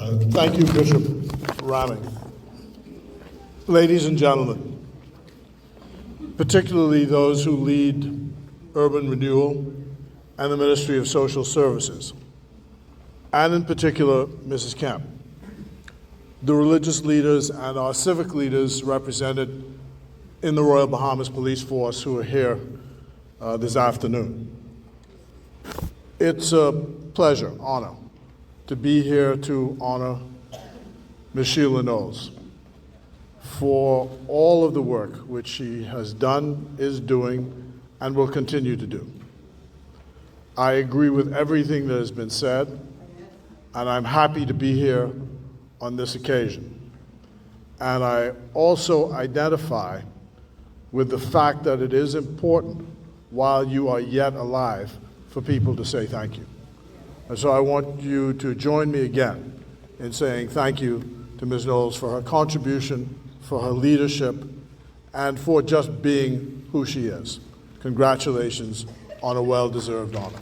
Thank you, Bishop Ramming. Ladies and gentlemen, particularly those who lead Urban Renewal and the Ministry of Social Services, and in particular, Mrs. Kemp, the religious leaders and our civic leaders represented in the Royal Bahamas Police Force who are here this afternoon. It's a pleasure, honor, to be here to honor Ms. Sheila Knowles for all of the work which she has done, is doing, and will continue to do. I agree with everything that has been said, and I'm happy to be here on this occasion. And I also identify with the fact that it is important, while you are yet alive, for people to say thank you. And so I want you to join me again in saying thank you to Ms. Knowles for her contribution, for her leadership, and for just being who she is. Congratulations on a well-deserved honor.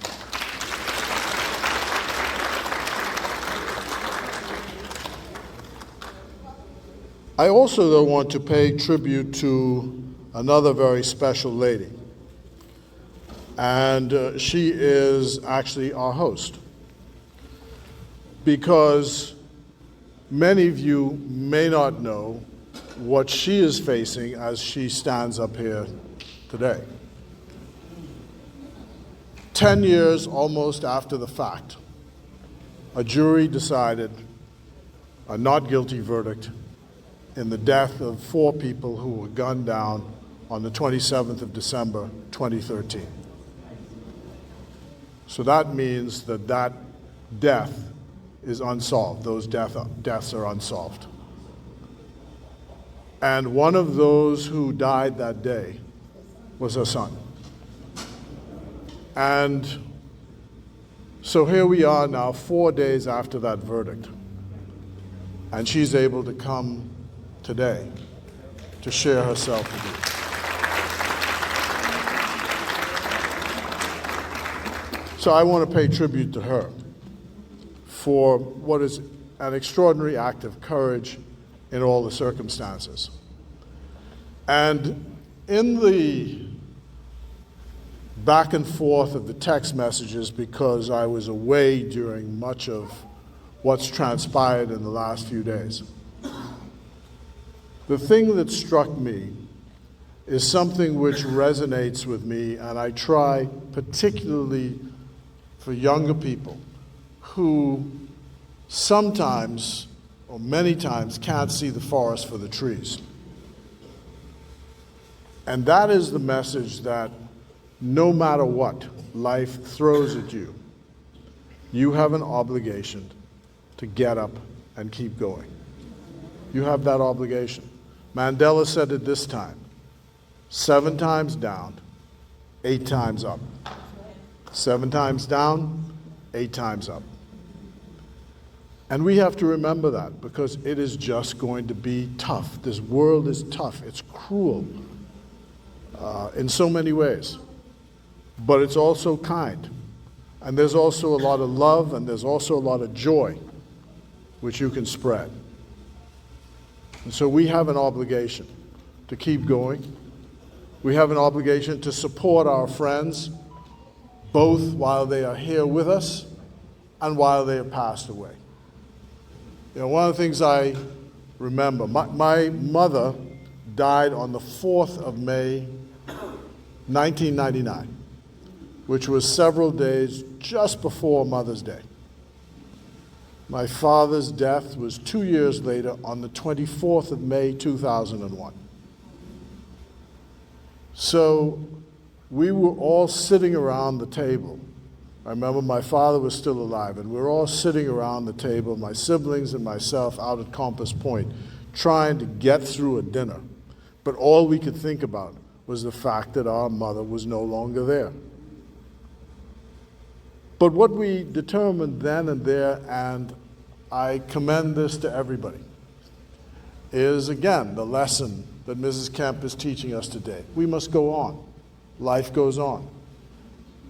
I also, though, want to pay tribute to another very special lady. And she is actually our host, because many of you may not know what she is facing as she stands up here today. 10 years almost after the fact, a jury decided a not guilty verdict in the death of 4 people who were gunned down on the 27th of December, 2013. So that means that that death is unsolved. Those deaths are unsolved. And one of those who died that day was her son. And so here we are now, 4 days after that verdict, and she's able to come today to share herself with you. So I want to pay tribute to her for what is an extraordinary act of courage in all the circumstances. And in the back and forth of the text messages, because I was away during much of what's transpired in the last few days, the thing that struck me is something which resonates with me, and I try particularly for younger people who sometimes, or many times, can't see the forest for the trees. And that is the message that no matter what life throws at you, you have an obligation to get up and keep going. You have that obligation. Mandela said it this time: 7 times down, 8 times up. 7 times down, 8 times up. And we have to remember that, because it is just going to be tough. This world is tough. It's cruel in so many ways. But it's also kind. And there's also a lot of love, and there's also a lot of joy, which you can spread. And so we have an obligation to keep going. We have an obligation to support our friends, both while they are here with us and while they have passed away. You know, one of the things I remember, my mother died on the 4th of May, 1999, which was several days just before Mother's Day. My father's death was 2 years later on the 24th of May, 2001. So we were all sitting around the table. I remember my father was still alive, and we were all sitting around the table, my siblings and myself, out at Compass Point, trying to get through a dinner. But all we could think about was the fact that our mother was no longer there. But what we determined then and there, and I commend this to everybody, is again the lesson that Mrs. Kemp is teaching us today. We must go on. Life goes on.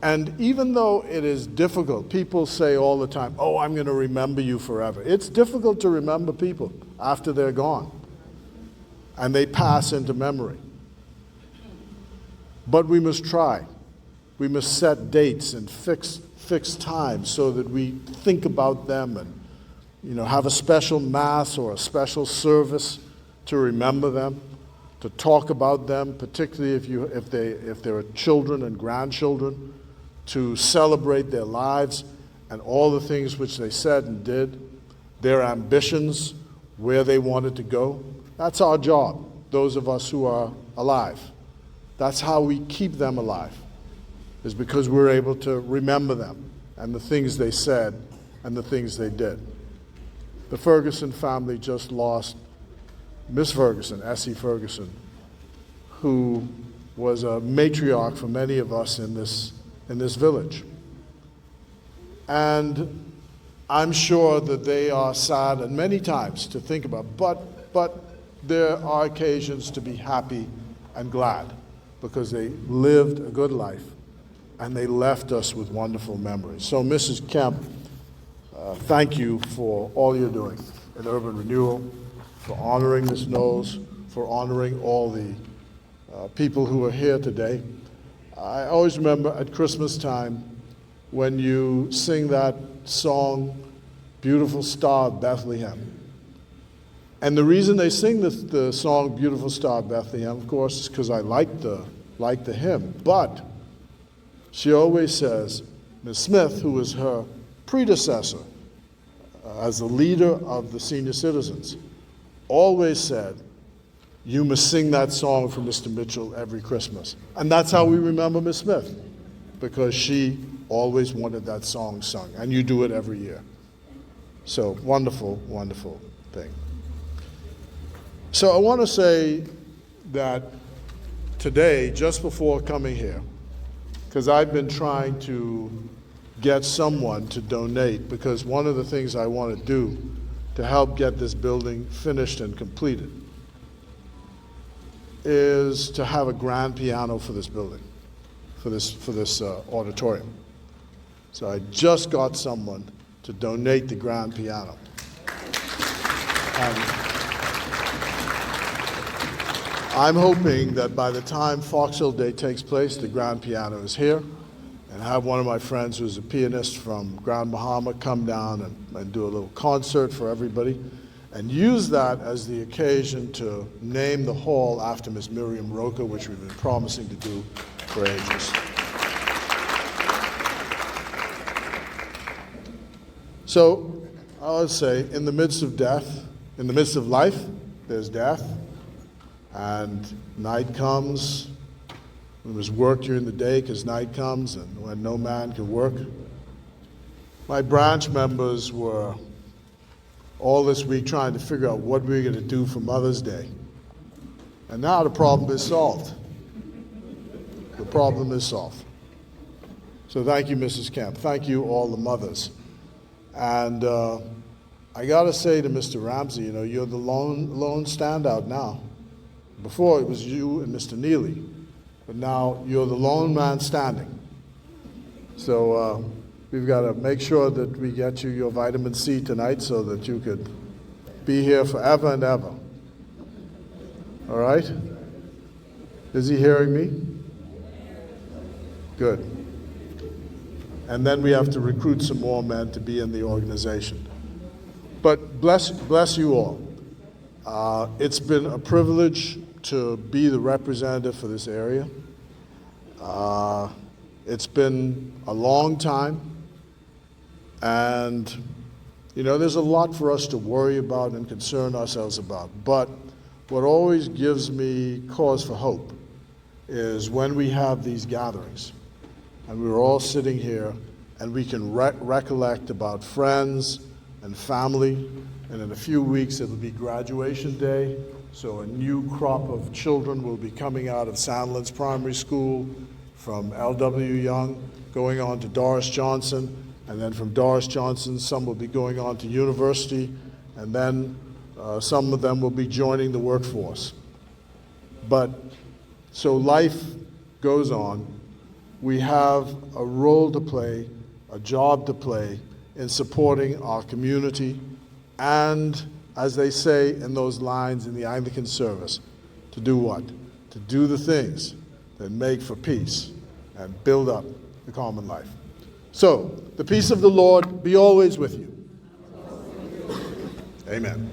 And even though it is difficult, people say all the time, oh, I'm going to remember you forever. It's difficult to remember people after they're gone and they pass into memory. But we must try. We must set dates and fix times so that we think about them and have a special mass or a special service to remember them, to talk about them, particularly if there are children and grandchildren, to celebrate their lives and all the things which they said and did, their ambitions, where they wanted to go. That's our job, those of us who are alive. That's how we keep them alive, is because we're able to remember them and the things they said and the things they did. The Ferguson family just lost Miss Ferguson, Essie Ferguson, who was a matriarch for many of us in this village. And I'm sure that they are sad and many times to think about, but there are occasions to be happy and glad because they lived a good life and they left us with wonderful memories. So Mrs. Kemp, thank you for all you're doing in Urban Renewal, for honoring Ms. Knowles, for honoring all the people who are here today. I always remember at Christmas time when you sing that song, Beautiful Star of Bethlehem. And the reason they sing the song, Beautiful Star of Bethlehem, of course, is because I like the hymn. But she always says, Ms. Smith, who was her predecessor as the leader of the senior citizens, always said, you must sing that song for Mr. Mitchell every Christmas. And that's how we remember Miss Smith, because she always wanted that song sung, and you do it every year. So wonderful, wonderful thing. So I want to say that today, just before coming here, because I've been trying to get someone to donate, because one of the things I want to do to help get this building finished and completed is to have a grand piano for this building, for this auditorium. So I just got someone to donate the grand piano. And I'm hoping that by the time Foxhill Day takes place, the grand piano is here, and have one of my friends who's a pianist from Grand Bahama come down and do a little concert for everybody, and use that as the occasion to name the hall after Miss Miriam Roca, which we've been promising to do for ages. So I would say, in the midst of death, in the midst of life, there's death, and night comes. There was work during the day because night comes, and when no man can work. My branch members were all this week trying to figure out what we were going to do for Mother's Day. And now the problem is solved. The problem is solved. So thank you, Mrs. Kemp. Thank you, all the mothers. And I got to say to Mr. Ramsey, you're the lone standout now. Before it was you and Mr. Neely, but now you're the lone man standing. So we've got to make sure that we get you your vitamin C tonight so that you could be here forever and ever. All right? Is he hearing me? Good. And then we have to recruit some more men to be in the organization. But bless you all. It's been a privilege to be the representative for this area. It's been a long time, and there's a lot for us to worry about and concern ourselves about. But what always gives me cause for hope is when we have these gatherings, and we're all sitting here, and we can recollect about friends and family, and in a few weeks it'll be graduation day, so a new crop of children will be coming out of Sandlands Primary School, from L.W. Young, going on to Doris Johnson, and then from Doris Johnson, some will be going on to university, and then some of them will be joining the workforce. But so life goes on, we have a role to play, a job to play in supporting our community and, as they say in those lines in the Anglican service, to do what? To do the things that make for peace and build up the common life. So, the peace of the Lord be always with you. Amen.